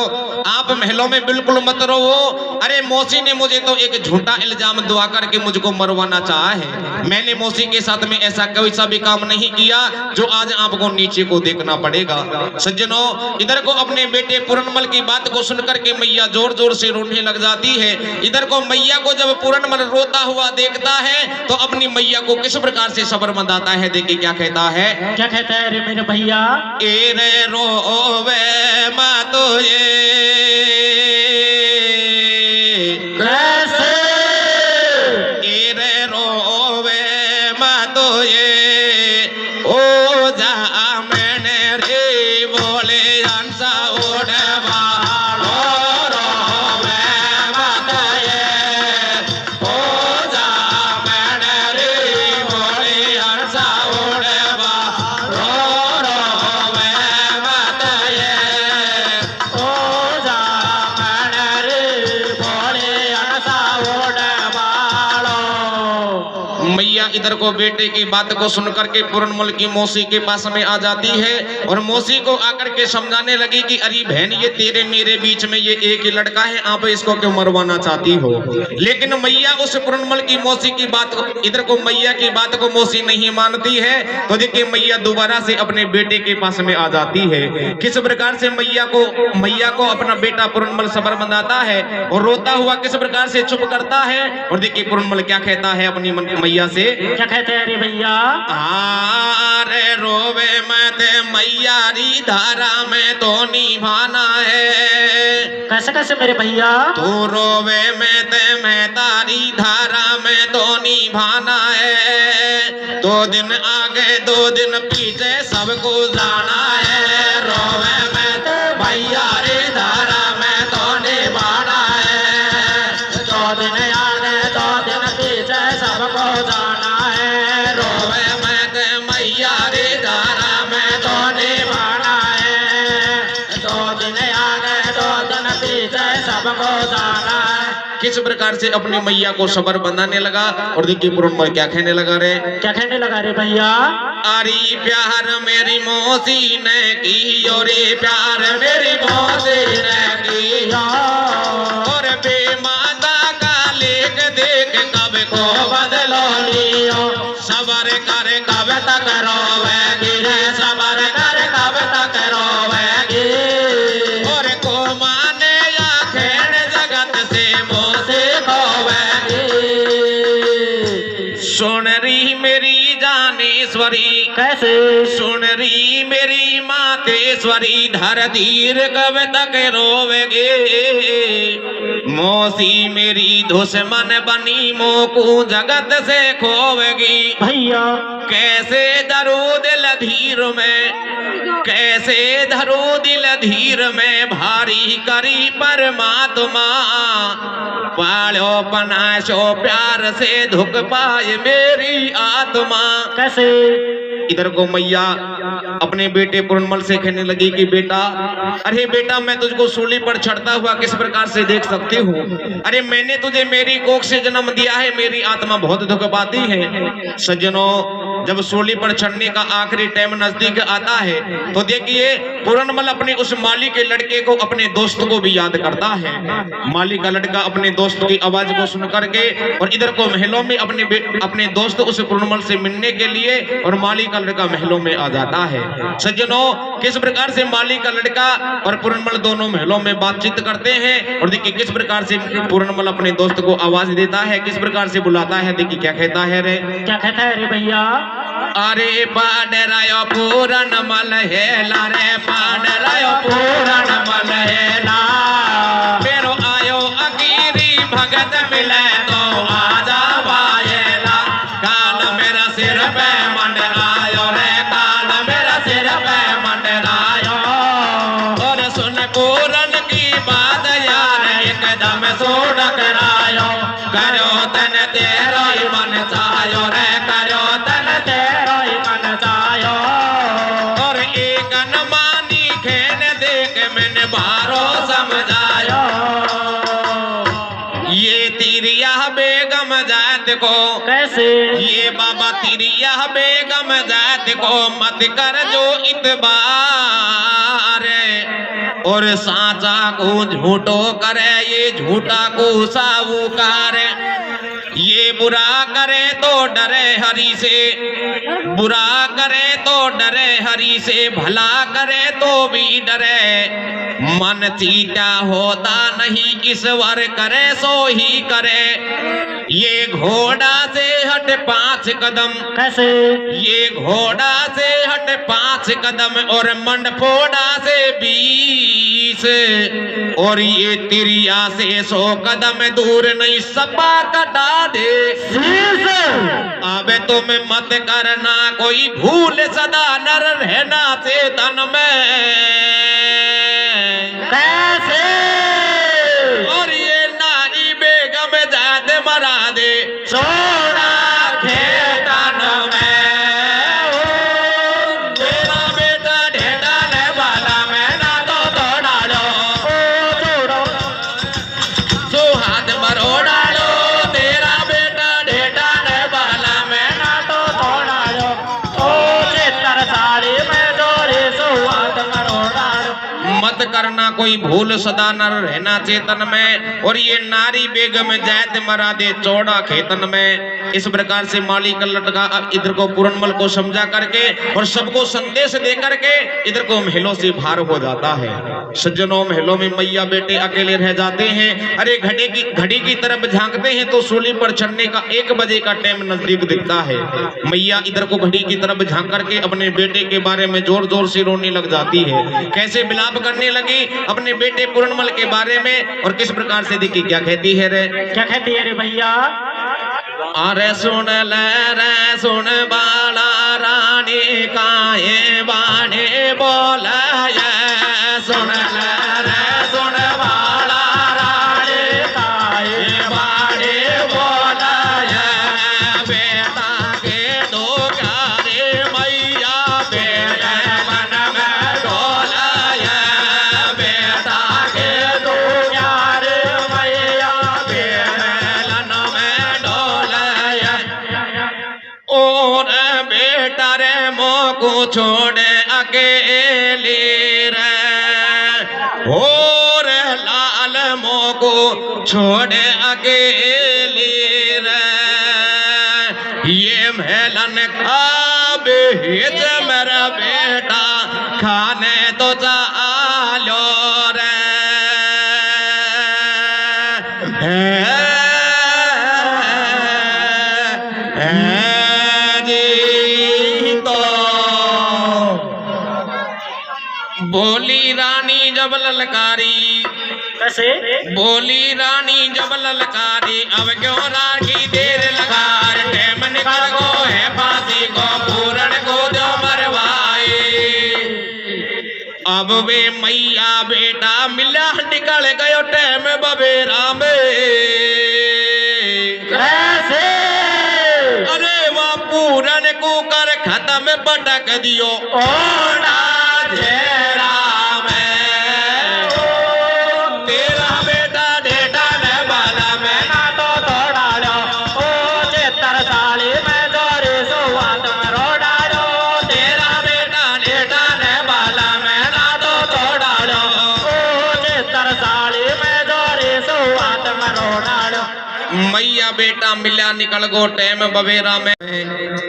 आप महलों में बिल्कुल मत रहो। अरे मौसी ने मुझे तो एक झूठा इल्जाम दुआ करके मुझको मरवाना चाहा है। मैंने मौसी के साथ में ऐसा कोई सा भी काम नहीं किया जो आज आपको नीचे को देखना पड़ेगा। सज्जनों, इधर को अपने बेटे पूर्णमल की बात को सुनकर के मैया जोर जोर से रोने लग जाती है। इधर को मैया को जब पूर्णमल रोता हुआ देखता है तो अपनी मैया को किस प्रकार से सब्र मंदाता है। देखिए क्या कहता है। क्या कहता है रे मेरे भैया। ए रे रोवे माँ तो ये कैसे ए रे रोवे माँ तो ये ओ जा मैंने रे बोले हंसा उड़वा इधर को बेटे की बात को सुनकर के पूर्णमल की मौसी के पास में आ जाती है और मौसी को आकर के समझाने लगी कि अरे बहन ये तेरे मेरे बीच में ये एक ही लड़का है, आप इसको क्यों मरवाना चाहती हो। लेकिन मैया उस पूर्णमल की मौसी की बात को इधर को मैया की बात को मौसी नहीं मानती है। तो देखिए मैया दोबारा से अपने बेटे के पास में आ जाती है। किस प्रकार से मैया को अपना बेटा पूर्णमल सब्र मंदाता है और रोता हुआ किस प्रकार से चुप करता है। और देखिए पूर्णमल क्या कहता है अपनी मैया से। क्या कहते हैं रे भैया। अरे रोवे मैं ते मैया री धारा में तो निभाना है। कैसे कैसे मेरे भैया। तू रोवे मैं ते मैं तारी धारा में तो निभाना है। 2 दिन आगे 2 दिन पीछे सबको जाना है। रोवे मैं ते मैया री धारा में तो निभाना है। 2 दिन आगे 2 दिन पीछे सबको जाना है। रोवे मैं ते मैया री धारा में तो निभाना है। 2 दिन आगे 2 दिन पीछे सबको जाना है। किस प्रकार से अपनी मैया को सब्र बंधाने लगा। और देखिए पूर्णमल क्या कहने लगा रे। क्या कहने लगा रे भैया। अरे प्यार मेरी मौसी ने की और प्यार मेरी मौसी ने की और बेमाता का लेख देख कब को बदलो लियो। सबर कर कब तक रोवेगी रे, सबर कर कब तक रोवेगी। और को माने या खेड़ जगत से मोसे खोवेगी। सुन रही मेरी जानेश्वरी कैसे। सुन रही मेरी मातेश्वरी धर धीर कब तक रोवेगे। मौसी मेरी दुश्मन बनी मोकू जगत से खोवेगी। भैया कैसे धरो दिल धीर में, कैसे धरो दिल धीर में भारी करी परमात्मा। पालो पनाशो प्यार से धुक पाए मेरी आत्मा। कैसे। इधर को मैया अपने बेटे पूर्णमल से कहने लगी कि बेटा, अरे बेटा मैं तुझको सूली पर चढ़ता हुआ किस प्रकार से देख सकती हूँ। अरे मैंने तुझे मेरी कोख से जन्म दिया है, मेरी आत्मा बहुत दुख पाती है। सज्जनों, जब सूली पर चढ़ने का आखिरी टाइम नजदीक आता है तो देखिए पूर्णमल अपने उस माली के लड़के को अपने दोस्त को भी याद करता है। माली का लड़का अपने दोस्त की आवाज को सुन करके और इधर को महलों में अपने दोस्त उस पूर्णमल से मिलने के लिए और माली का लड़का महलों में आ जाता है। सज्जनों, किस प्रकार से माली का लड़का और पूर्णमल दोनों महलों में बातचीत करते हैं। और देखिए किस प्रकार से पूर्णमल अपने दोस्त को आवाज देता है, किस प्रकार से बुलाता है। देखिए क्या कहता है रे। क्या कहता है रे भैया। अरे पाडरायो पूरणमल हेला रे, पाडरायो पूरणमल हेला। मेरो आयो अकीरी भगत मिले तो आजा वायला। काल मेरा सिर पे मंडरायो रे, काल मेरा सिर पे मंडरायो। और सुन पूरन की बात यार एकदम सो डकरायो। करो तन तेरो ही मन चायो रे, करो तन तेरो ही मन चायो। और एक अनमानी खेन देख मैंने बारो समझायो। ये तिरिया बेगम जाते जात को, कैसे ये बाबा तिरिया बेगम जात को मत कर जो इतबार, और साचा को झूठो करे ये झूठा को साहूकार। ये बुरा करे तो डरे हरि से, बुरा करे तो डरे हरि से, भला करे तो भी डरे। मन चीटा होता नहीं ईश्वर करे सो ही करे। ये घोड़ा से हट 5 कदम, कैसे ये घोड़ा से हट 5 कदम, और मंडफोड़ा से 20, और ये तिरिया से 100 कदम दूर नहीं सपा कटा दे। अब तुम मत करना कोई भूल, सदा नर रहना चेतन में। कैसे और ये नारी बेगम जात मरा दे सोना खेतन में। तेरा बेटा ढेडाने वाला मैं ना तो तोड़ा लो, सो हाथ मरो डालो। तेरा बेटा ढेडाने वाला मैं ना तो तोड़ा लो, साड़ी में जोरे सुहाग मरोड़ा। मत करना कोई भूल, सदा नर रहना चेतन में। और ये नारी बेगम जैत मरा दे चौड़ा खेतन में। इस प्रकार से माली कल्लट का इधर को पूरनमल को समझा करके और सबको संदेश दे करके इधर को महलों से भार हो जाता है। सज्जनों, महलों में मैया बेटे अकेले रह जाते हैं। अरे घड़ी की तरफ झांकते हैं तो सूली पर चढ़ने का 1 बजे का टाइम नजदीक दिखता है। मैया इधर को घड़ी की तरफ झांक करके अपने बेटे के बारे में जोर जोर से रोने लग जाती है। कैसे विलाप करने लगी अपने बेटे पूरनमल के बारे में, और किस प्रकार से देखिए क्या कहती है रे। क्या कहती है रे भैया? अरे सुन ले रे सुन बाला रानी काहे बाने बोला, सुन ले रे सुन बाला रानी काहे बाने बोला। बेटा के दो प्यारे मैया बेटे मन में डोला, बेटा के दो प्यारे मैया बेटे मन में डोला। और बेटा रे मोको छोड़े अकेली रे, और लाल मोको छोड़े अकेली रे। ये महलन का भेज मेरा बेटा खाने तो चालो रे। बोली रानी जब ललकारी, कैसे बोली रानी जब ललकारी, अब क्यों राखी देर लगा। टाइम निकल गो है फांसी को, पूरन को जो मरवाए। अब वे मैया बेटा मिला निकल गयो टाइम बबेरा में। कैसे अरे वह पूरन को कर खत्म पटक दियो ओना जेरा में। तेरा बेटा ढेडाने वाला मैं ना तो तोड़ा लो, ओ चेतर साली में जोरे सुहाग मरोड़ा लो। तेरा बेटा ढेडाने वाला मैं ना तो तोड़ा लो। ओ चेतर साली में जोरे सुहाग मरोड़ा लो। मैया बेटा मिला निकल गो टाइम बबेरा में।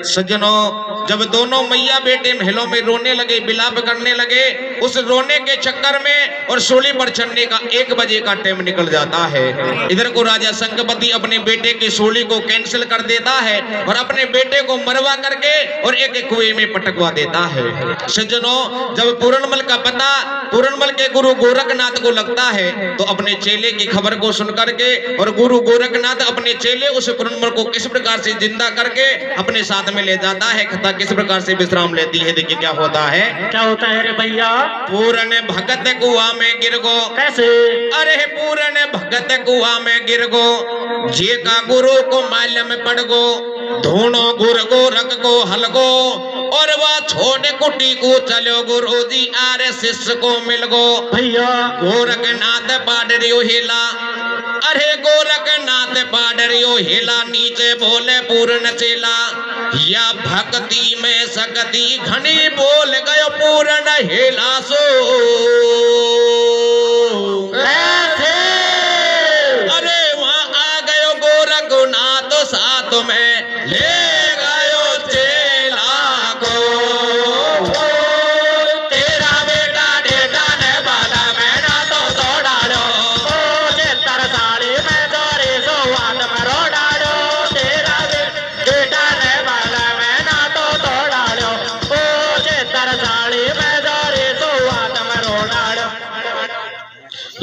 सज्जनों, जब दोनों मैया बेटे महलों में रोने लगे, विलाप करने लगे, उस रोने के चक्कर में और सूली पर चढ़ने का 1 बजे का टाइम निकल जाता है। इधर को राजा संगपति अपने बेटे की सूली को कैंसिल कर देता है और अपने बेटे को मरवा करके और एक कुएं में पटकवा देता है। सज्जनों, जब पूरनमल का पता पूरनमल के गुरु गोरखनाथ को लगता है तो अपने चेले की खबर को सुन करके और गुरु गोरखनाथ अपने चेले उस पूरनमल को किस प्रकार से जिंदा करके अपने साथ में ले जाता है। कथा किस प्रकार से विश्राम लेती है, देखिए क्या होता है। क्या होता है रे भैया? पूरन भगत कुआ में गिर गो। कैसे? अरे पूरन भगत कुआ में गिर गो, जे का गुरु को माल्य में पड़ गो। धोनो गुर गोरख को हलगो, और वह छोटे कुटी को चलो गुरुजी आरे शिष्य को मिल गो भैया गोरखनाथ पाडरियो हिला। अरे गोरखनाथ पाडरियो हिला नीचे बोले पूर्ण चेला या भक्ति में सकती घनी बोल गयो पूर्ण हिला सो। अरे वहां आ गयो गोरखनाथ साथ में ले गयो चेला को। तेरा बेटा डेटा ने बाला मैं ना तो डालो तरसाली में दौरे सो हाथ में रो डालो। तेरा बेटा ने बाला मैं ना तो डालो तरसाली में दौरे सो हाथ में रो डालो।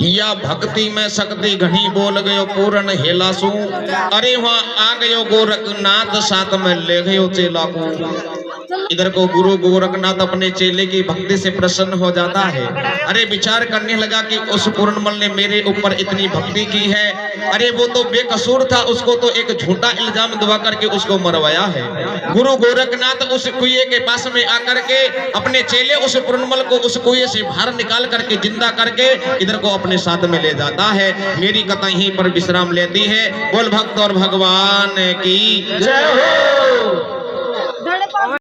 या भक्ति में शक्ति घनी बोल गयो पूर्ण हेलासू। अरे वहां आ गयो गोरखनाथ साथ में ले गयो चेला को। इधर को गुरु गोरखनाथ अपने चेले की भक्ति से प्रसन्न हो जाता है। अरे विचार करने लगा कि उस पूर्णमल ने मेरे ऊपर इतनी भक्ति की है। अरे वो तो बेकसूर था, उसको तो एक झूठा इल्जाम दबा करके उसको मरवाया है। गुरु गोरखनाथ उस कुएं के पास में आकर के अपने चेले उस पूर्णमल को उस कुएं से बाहर निकाल करके जिंदा करके इधर को अपने साथ में ले जाता है। मेरी कथा यहीं पर विश्राम लेती है। बोल भक्त और भगवान की जय हो।